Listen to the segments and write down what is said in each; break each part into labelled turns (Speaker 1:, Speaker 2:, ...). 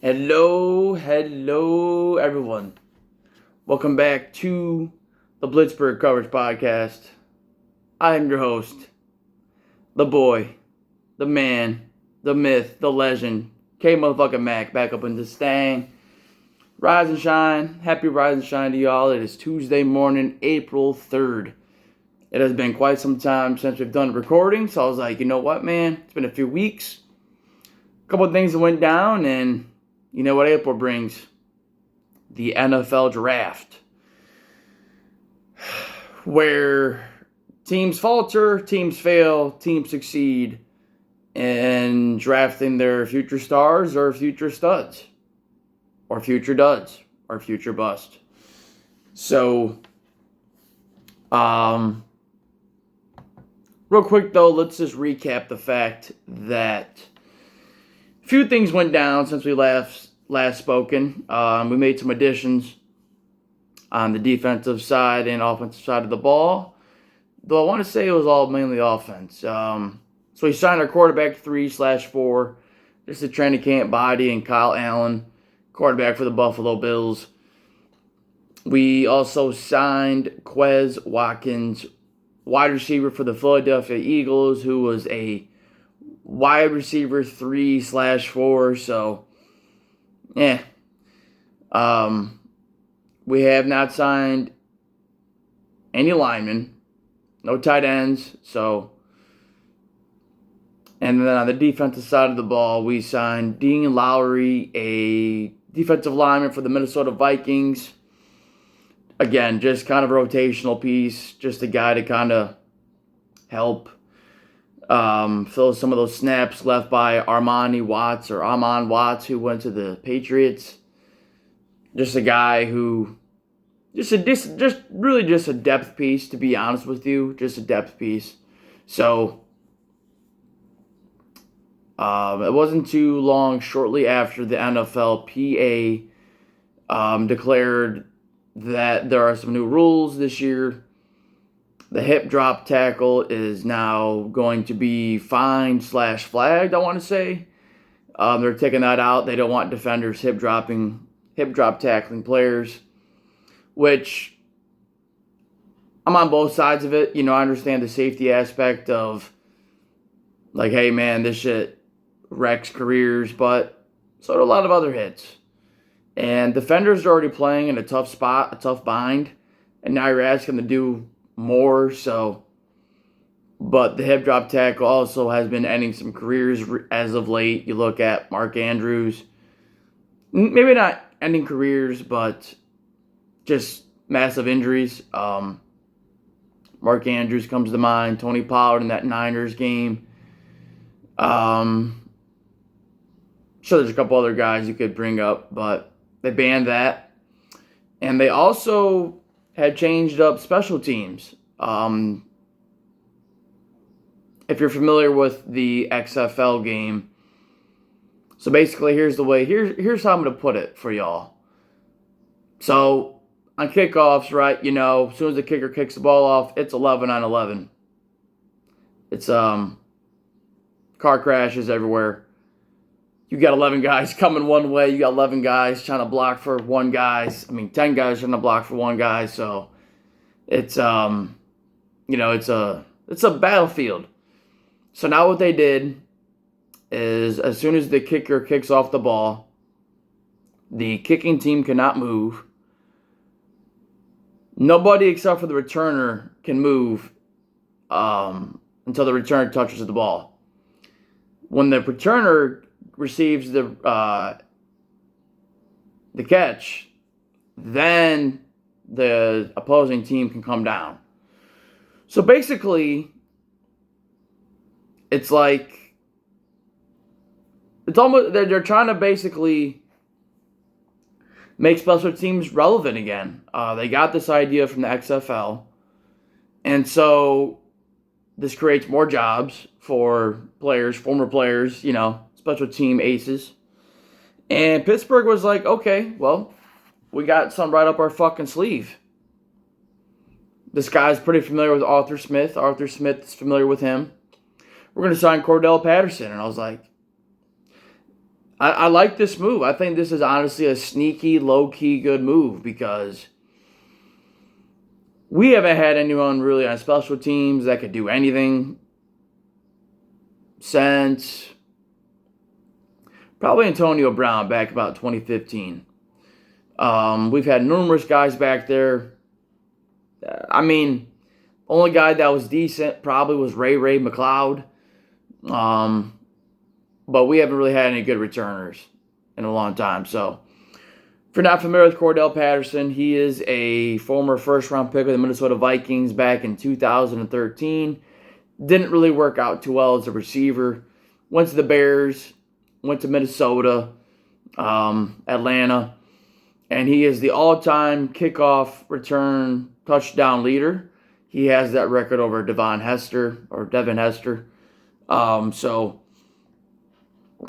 Speaker 1: Hello, everyone. Welcome back to the Blitzburgh Coverage Podcast. I am your host, the boy, the man, the myth, the legend, K motherfucking Mac, back up in the stang. Rise and shine. Happy rise and shine to y'all. It is Tuesday morning, April 3rd. It has been quite some time since we've done recording, so I was like, you know what, man? It's been a few weeks. A couple of things that went down, and you know what April brings? The NFL draft. Where teams falter, teams fail, teams succeed in drafting their future stars or future studs. Or future duds. Or future bust. So, real quick though, let's just recap the fact that a few things went down since we last spoken. We made some additions on the defensive side and offensive side of the ball. Though I want to say it was all mainly offense. So we signed our quarterback 3/4. Just a training camp body and Kyle Allen, quarterback for the Buffalo Bills. We also signed Quez Watkins, wide receiver for the Philadelphia Eagles, who was a wide receiver 3/4. So, yeah. We have not signed any linemen, no tight ends. So, and then on the defensive side of the ball, we signed Dean Lowry, a defensive lineman for the Minnesota Vikings. Again, just kind of a rotational piece, just a guy to kind of help fill some of those snaps left by Amon Watts, who went to the Patriots. Just a guy who, just a depth piece, to be honest with you, just a depth piece. So, it wasn't too long, shortly after the NFLPA declared that there are some new rules this year. The hip drop tackle is now going to be fined/flagged, I want to say. They're taking that out. They don't want defenders hip drop tackling players, which I'm on both sides of it. You know, I understand the safety aspect of, like, hey, man, this shit wrecks careers, but so do a lot of other hits. And defenders are already playing in a tough spot, a tough bind, and now you're asking them to do more. So, but the hip drop tackle also has been ending some careers as of late. You look at Mark Andrews, maybe not ending careers, but just massive injuries. Mark Andrews comes to mind. Tony Pollard in that Niners game. Sure, there's a couple other guys you could bring up, but they banned that. And they also had changed up special teams. If you're familiar with the XFL game, so basically here's how I'm going to put it for y'all. So on kickoffs, right, you know, as soon as the kicker kicks the ball off, it's 11-on-11. It's car crashes everywhere. You got 11 guys coming one way. You got 11 guys trying to block for 10 guys trying to block for one guy. So it's it's a battlefield. So now what they did is, as soon as the kicker kicks off the ball, the kicking team cannot move. Nobody except for the returner can move until the returner touches the ball. When the returner receives the catch, then the opposing team can come down. So basically, it's like, it's almost, they're trying to basically make special teams relevant again. They got this idea from the XFL, and so this creates more jobs for players, former players, you know, special team aces. And Pittsburgh was like, okay, well, we got something right up our fucking sleeve. This guy's pretty familiar with Arthur Smith. Arthur Smith is familiar with him. We're going to sign Cordell Patterson. And I was like, I like this move. I think this is honestly a sneaky, low-key good move because we haven't had anyone really on special teams that could do anything since probably Antonio Brown back about 2015. We've had numerous guys back there. I mean, only guy that was decent probably was Ray McLeod. But we haven't really had any good returners in a long time. So, if you're not familiar with Cordell Patterson, he is a former first-round pick of the Minnesota Vikings back in 2013. Didn't really work out too well as a receiver. Went to the Bears, went to Minnesota, Atlanta, and he is the all-time kickoff return touchdown leader. He has that record over Devin Hester. So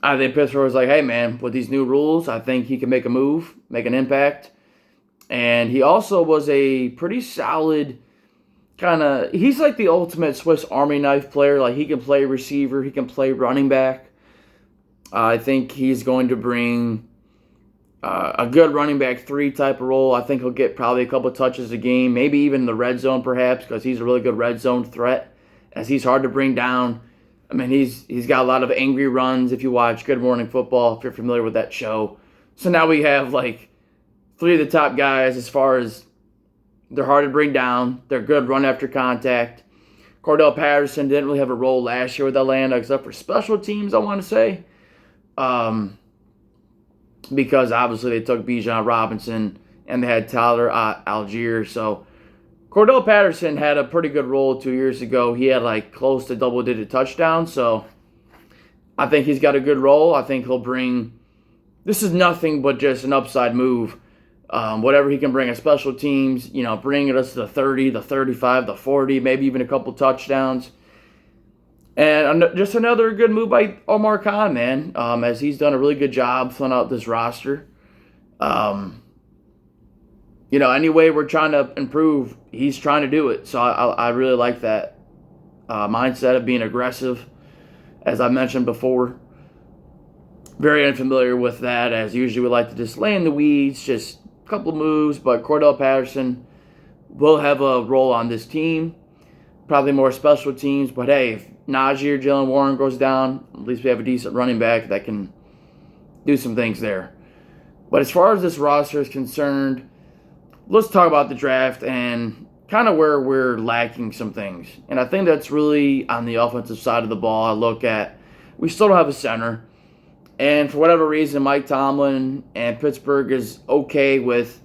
Speaker 1: I think Pittsburgh was like, hey, man, with these new rules, I think he can make a move, make an impact. And he also was a pretty solid he's like the ultimate Swiss Army knife player. Like, he can play receiver, he can play running back. I think he's going to bring a good running back 3 type of role. I think he'll get probably a couple touches a game, maybe even the red zone perhaps, because he's a really good red zone threat, as he's hard to bring down. I mean, he's got a lot of angry runs if you watch Good Morning Football, if you're familiar with that show. So now we have like 3 of the top guys as far as they're hard to bring down. They're good run after contact. Cordell Patterson didn't really have a role last year with Atlanta except for special teams, I want to say. Because obviously they took Bijan Robinson and they had Tyler Algier. So Cordell Patterson had a pretty good role 2 years ago. He had like close to double-digit touchdowns. So I think he's got a good role. I think he'll bring – this is nothing but just an upside move. Whatever he can bring at special teams, bringing us to the 30, the 35, the 40, maybe even a couple touchdowns. And just another good move by Omar Khan, man, as he's done a really good job filling out this roster. Any way we're trying to improve, he's trying to do it. So I really like that mindset of being aggressive, as I mentioned before. Very unfamiliar with that, as usually we like to just lay in the weeds, just a couple of moves. But Cordell Patterson will have a role on this team. Probably more special teams, but hey, if Najee or Jalen Warren goes down, at least we have a decent running back that can do some things there. But as far as this roster is concerned, let's talk about the draft and kind of where we're lacking some things. And I think that's really on the offensive side of the ball. I look at, we still don't have a center. And for whatever reason, Mike Tomlin and Pittsburgh is okay with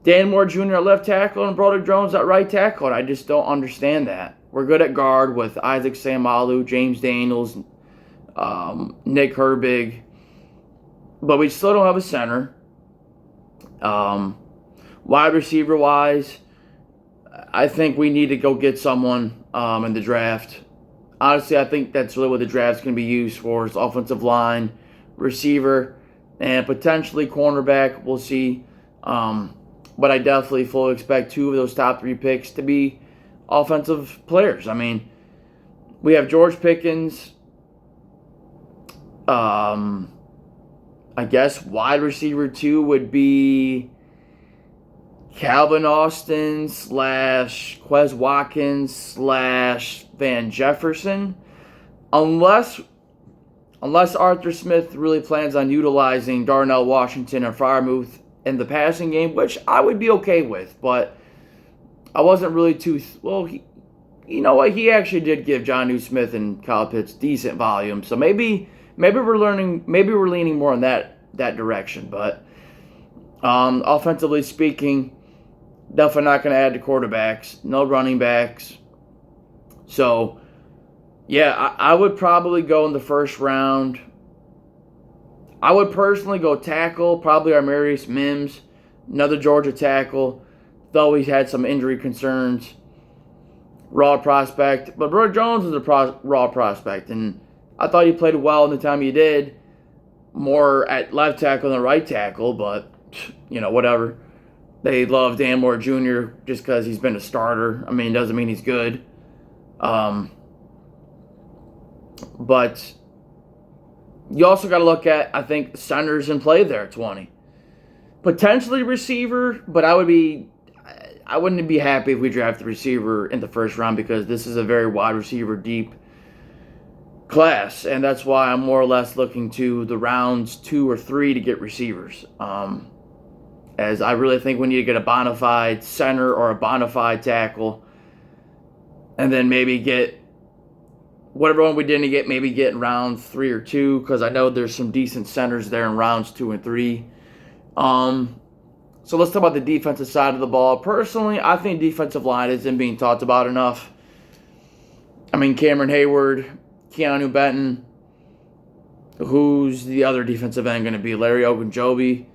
Speaker 1: Dan Moore Jr. at left tackle and Broderick Jones at right tackle. And I just don't understand that. We're good at guard with Isaac Seumalo, James Daniels, Nick Herbig. But we still don't have a center. Wide receiver-wise, I think we need to go get someone in the draft. Honestly, I think that's really what the draft's going to be used for, is offensive line, receiver, and potentially cornerback. We'll see. But I definitely fully expect 2 of those top 3 picks to be offensive players. I mean, we have George Pickens. I guess wide receiver 2 would be Calvin Austin / Quez Watkins / Van Jefferson. Unless Arthur Smith really plans on utilizing Darnell Washington and Freiermuth in the passing game, which I would be okay with, but I wasn't really too... you know what? He actually did give Jonnu Smith and Kyle Pitts decent volume, so maybe we're leaning more in that direction. But offensively speaking, definitely not going to add to quarterbacks. No running backs. So, yeah, I would probably go in the first round. I would personally go tackle, probably Armarius Mims, another Georgia tackle, though he's had some injury concerns. Raw prospect. But Broderick Jones is a raw prospect, and I thought he played well in the time he did. More at left tackle than right tackle, but, whatever. They love Dan Moore Jr. just because he's been a starter. I mean, it doesn't mean he's good. But, You also got to look at, I think, centers in play there at 20. Potentially receiver, but I wouldn't be happy if we drafted a receiver in the first round because this is a very wide receiver deep class, and that's why I'm more or less looking to the rounds 2 or 3 to get receivers. As I really think we need to get a bona fide center or a bona fide tackle, and then maybe get whatever one we didn't get, maybe get in round 3 or 2, because I know there's some decent centers there in rounds 2 and 3. So let's talk about the defensive side of the ball. Personally, I think defensive line isn't being talked about enough. I mean, Cameron Hayward, Keanu Benton, who's the other defensive end going to be? Larry Ogunjobi.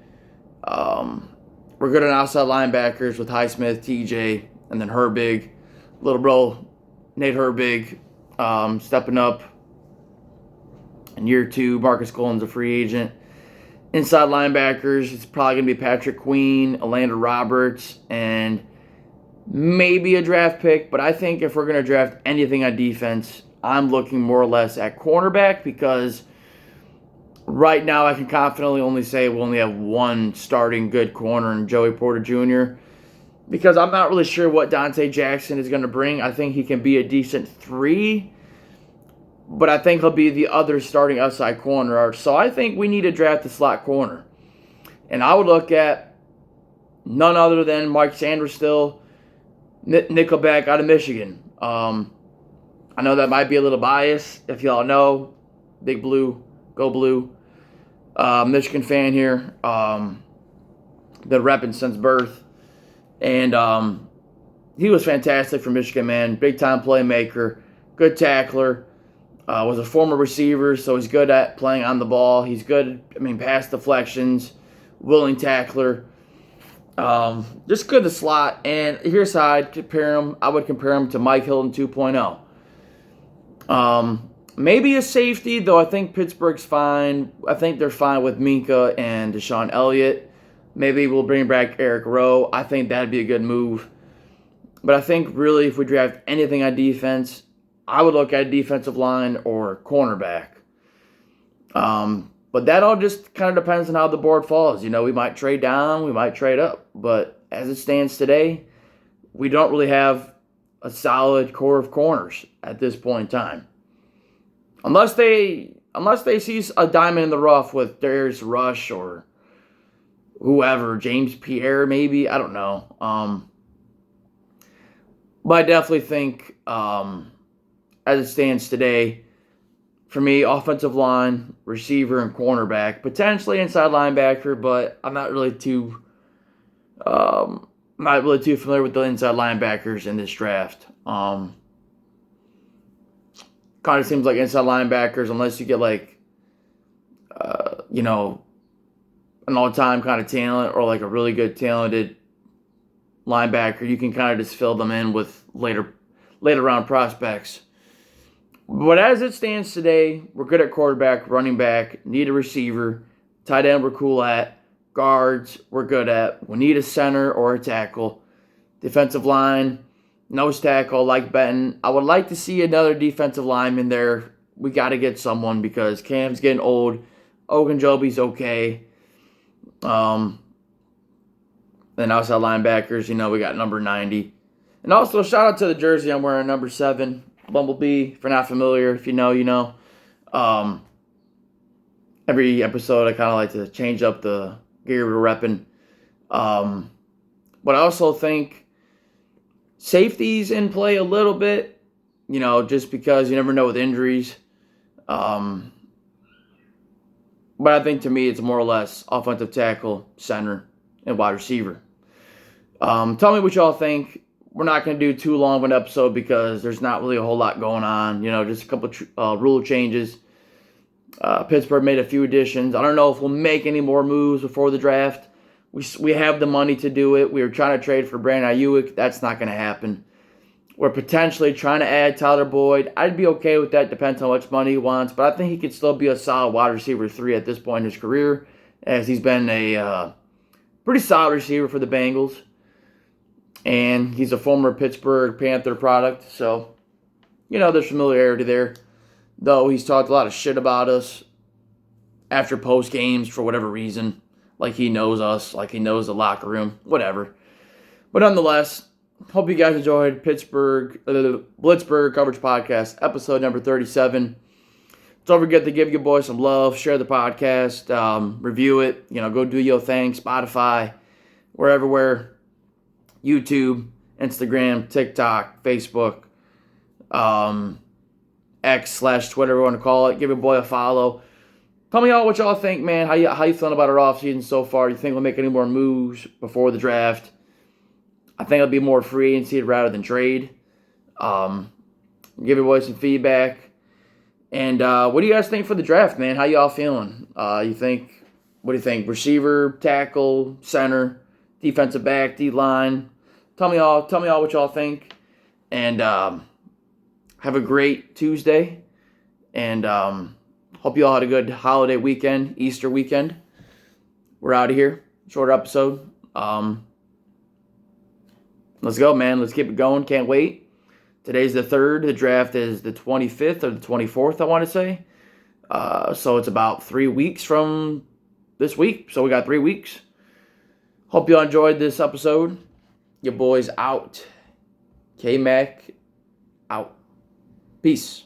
Speaker 1: We're good on outside linebackers with Highsmith, TJ, and then Herbig. Little bro, Nate Herbig, stepping up in year 2. Marcus Colin's a free agent. Inside linebackers, it's probably going to be Patrick Queen, Alanda Roberts, and maybe a draft pick. But I think if we're going to draft anything on defense, I'm looking more or less at cornerback because right now I can confidently only say we only have one starting good corner in Joey Porter Jr. because I'm not really sure what Dante Jackson is going to bring. I think he can be a decent 3, but I think he'll be the other starting outside corner. So I think we need to draft the slot corner. And I would look at none other than Mike Sanders still, nickelback out of Michigan. I know that might be a little biased. If y'all know, Big Blue, go Blue. Michigan fan here. Been repping since birth. And he was fantastic for Michigan, man. Big-time playmaker. Good tackler. Was a former receiver, so he's good at playing on the ball. He's good, pass deflections. Willing tackler. Just good to slot. And here's how I would compare him to Mike Hilton 2.0. Maybe a safety, though I think Pittsburgh's fine. I think they're fine with Minka and Deshaun Elliott. Maybe we'll bring back Eric Rowe. I think that'd be a good move. But I think really if we draft anything on defense, I would look at defensive line or cornerback. But that all just kind of depends on how the board falls. We might trade down, we might trade up. But as it stands today, we don't really have a solid core of corners at this point in time. Unless they see a diamond in the rough with Darius Rush or whoever, James Pierre maybe, I don't know. But I definitely think as it stands today, for me, offensive line, receiver, and cornerback, potentially inside linebacker, but I'm not really too familiar with the inside linebackers in this draft. Kind of seems like inside linebackers, unless you get an all-time kind of talent or like a really good talented linebacker, you can kind of just fill them in with later round prospects. But as it stands today, we're good at quarterback, running back, need a receiver, tight end we're cool at, guards we're good at, we need a center or a tackle, defensive line, nose tackle like Benton. I would like to see another defensive lineman there. We got to get someone because Cam's getting old. Ogunjobi's okay. Then outside linebackers, we got number 90. And also, shout out to the jersey I'm wearing, number 7. Bumblebee, if you're not familiar. If you know, you know. Every episode, I kind of like to change up the gear we're repping. But I also think safety's in play a little bit, just because you never know with injuries. But I think to me, it's more or less offensive tackle, center, and wide receiver. Tell me what y'all think. We're not going to do too long of an episode because there's not really a whole lot going on. Just a couple rule changes. Pittsburgh made a few additions. I don't know if we'll make any more moves before the draft. We have the money to do it. We were trying to trade for Brandon Ayuk. That's not going to happen. We're potentially trying to add Tyler Boyd. I'd be okay with that. Depends on how much money he wants. But I think he could still be a solid wide receiver 3 at this point in his career, as he's been a pretty solid receiver for the Bengals. And he's a former Pittsburgh Panther product. So, there's familiarity there. Though he's talked a lot of shit about us after post games for whatever reason. Like he knows us, like he knows the locker room, whatever. But nonetheless, hope you guys enjoyed Blitzburgh Coverage Podcast, episode number 37. Don't forget to give your boy some love, share the podcast, review it, go do your thing, Spotify, wherever, YouTube, Instagram, TikTok, Facebook, X/Twitter, whatever you want to call it. Give your boy a follow. Tell me all what y'all think, man. How you feeling about our offseason so far? You think we'll make any more moves before the draft? I think it'll be more free agency rather than trade. Give your boy some feedback. And what do you guys think for the draft, man? How y'all feeling? What do you think? Receiver, tackle, center, defensive back, D-line. Tell me all what y'all think. And have a great Tuesday. And hope you all had a good holiday weekend, Easter weekend. We're out of here. Shorter episode. Let's go, man. Let's keep it going. Can't wait. Today's the 3rd. The draft is the 25th or the 24th, I want to say. So it's about 3 weeks from this week. So we got 3 weeks. Hope you all enjoyed this episode. Your boys out. K-Mac out. Peace.